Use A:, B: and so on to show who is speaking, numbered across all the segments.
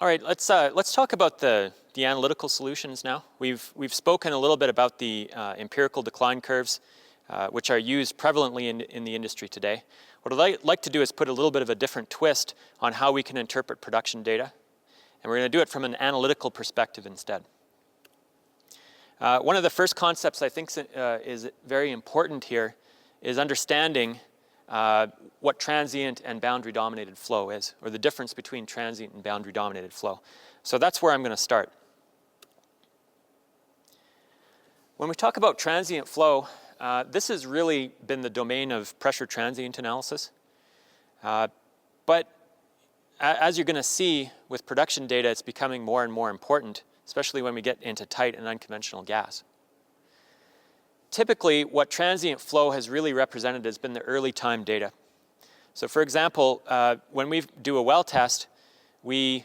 A: All right, let's talk about the analytical solutions now. We've spoken a little bit about the empirical decline curves, which are used prevalently in the industry today. What I'd like to do is put a little bit of a different twist on how we can interpret production data, and we're going to do it from an analytical perspective instead. One of the first concepts I think is very important here is understanding what transient and boundary dominated flow is, or the difference between transient and boundary dominated flow. So that's where I'm going to start. When we talk about transient flow, this has really been the domain of pressure transient analysis. But as you're going to see with production data, it's becoming more and more important, especially when we get into tight and unconventional gas. Typically, what transient flow has really represented has been the early time data. So for example, when we do a well test, we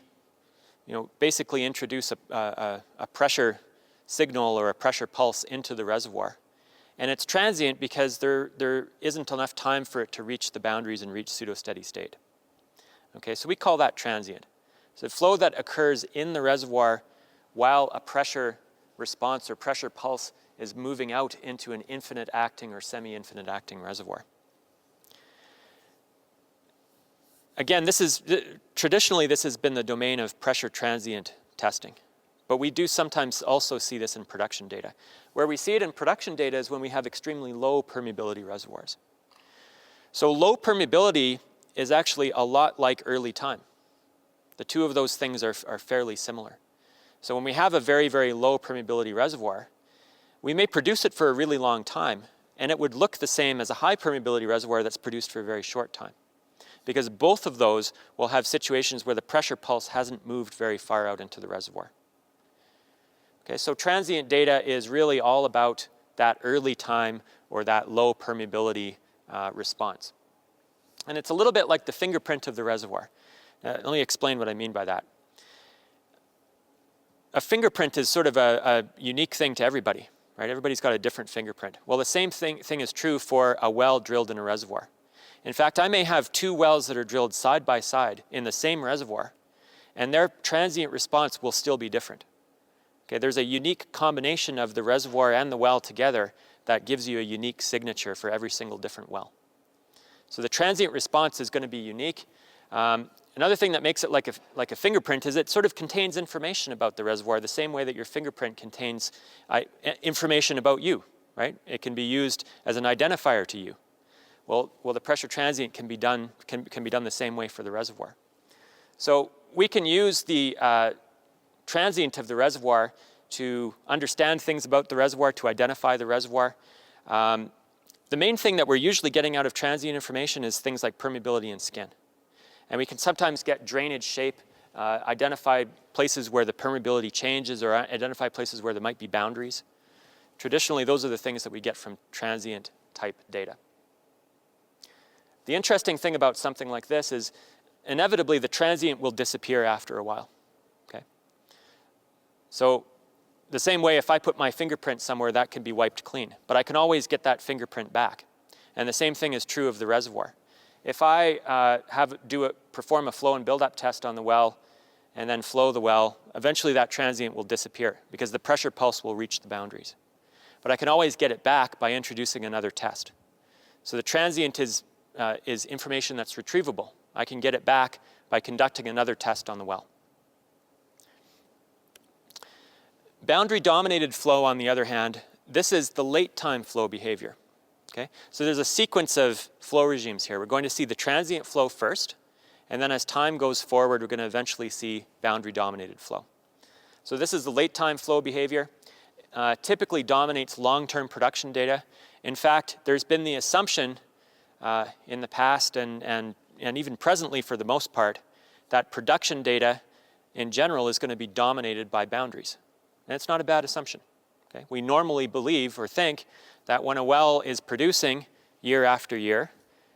A: basically introduce a pressure signal or a pressure pulse into the reservoir. And it's transient because there isn't enough time for it to reach the boundaries and reach pseudo-steady state. Okay, so we call that transient. So flow that occurs in the reservoir while a pressure response or pressure pulse is moving out into an infinite acting or semi-infinite acting reservoir. Again, traditionally this has been the domain of pressure transient testing, but we do sometimes also see this in production data. Where we see it in production data is when we have extremely low permeability reservoirs. So low permeability is actually a lot like early time. The two of those things are fairly similar. So when we have a very, very low permeability reservoir, we may produce it for a really long time, and it would look the same as a high permeability reservoir that's produced for a very short time, because both of those will have situations where the pressure pulse hasn't moved very far out into the reservoir. Okay, so transient data is really all about that early time or that low permeability response. And it's a little bit like the fingerprint of the reservoir. Let me explain what I mean by that. A fingerprint is sort of a unique thing to everybody, right? Everybody's got a different fingerprint. Well, the same thing is true for a well drilled in a reservoir. In fact, I may have two wells that are drilled side by side in the same reservoir, and their transient response will still be different. Okay, there's a unique combination of the reservoir and the well together that gives you a unique signature for every single different well. So the transient response is going to be unique. Another thing that makes it like a fingerprint is it sort of contains information about the reservoir the same way that your fingerprint contains information about you, right? It can be used as an identifier to you. Well, the pressure transient can be done the same way for the reservoir. So we can use the transient of the reservoir to understand things about the reservoir, to identify the reservoir. The main thing that we're usually getting out of transient information is things like permeability and skin. And we can sometimes get drainage shape, identify places where the permeability changes, or identify places where there might be boundaries. Traditionally, those are the things that we get from transient type data. The interesting thing about something like this is inevitably the transient will disappear after a while. Okay? So the same way if I put my fingerprint somewhere, that can be wiped clean, but I can always get that fingerprint back. And the same thing is true of the reservoir. If I perform a flow and buildup test on the well and then flow the well, eventually that transient will disappear because the pressure pulse will reach the boundaries. But I can always get it back by introducing another test. So the transient is information that's retrievable. I can get it back by conducting another test on the well. Boundary dominated flow, on the other hand, this is the late time flow behavior. Okay? So there's a sequence of flow regimes here. We're going to see the transient flow first, and then as time goes forward, we're going to eventually see boundary dominated flow. So this is the late time flow behavior. Typically dominates long-term production data. In fact, there's been the assumption in the past and even presently for the most part that production data in general is going to be dominated by boundaries. And it's not a bad assumption. Okay? We normally believe or think that when a well is producing year after year,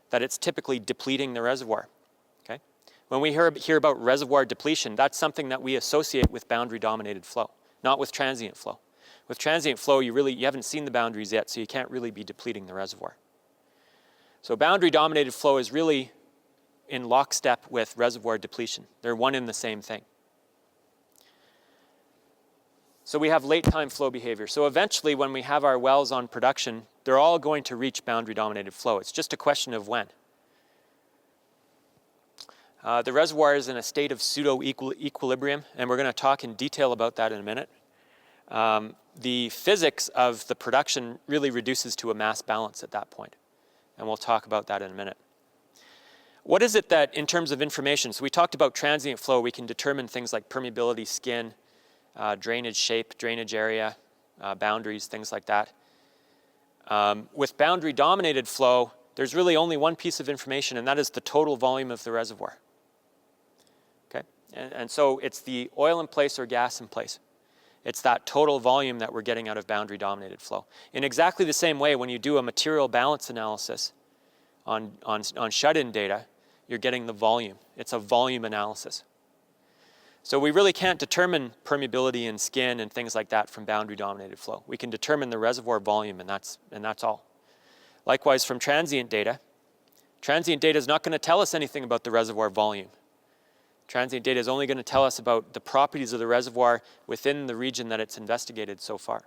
A: that it's typically depleting the reservoir. Okay? When we hear about reservoir depletion, that's something that we associate with boundary dominated flow, not with transient flow. With transient flow, you haven't seen the boundaries yet, so you can't really be depleting the reservoir. So boundary dominated flow is really in lockstep with reservoir depletion. They're one and the same thing. So we have late time flow behavior. So eventually when we have our wells on production, they're all going to reach boundary dominated flow. It's just a question of when. The reservoir is in a state of pseudo-equilibrium, and we're going to talk in detail about that in a minute. The physics of the production really reduces to a mass balance at that point, and we'll talk about that in a minute. What is it that, in terms of information, so we talked about transient flow, we can determine things like permeability, skin, drainage shape, drainage area, boundaries, things like that. With boundary dominated flow, there's really only one piece of information, and that is the total volume of the reservoir. Okay? And so it's the oil in place or gas in place. It's that total volume that we're getting out of boundary dominated flow. In exactly the same way, when you do a material balance analysis on shut-in data, you're getting the volume. It's a volume analysis. So we really can't determine permeability and skin and things like that from boundary dominated flow. We can determine the reservoir volume, and that's all. Likewise, from transient data is not going to tell us anything about the reservoir volume. Transient data is only going to tell us about the properties of the reservoir within the region that it's investigated so far.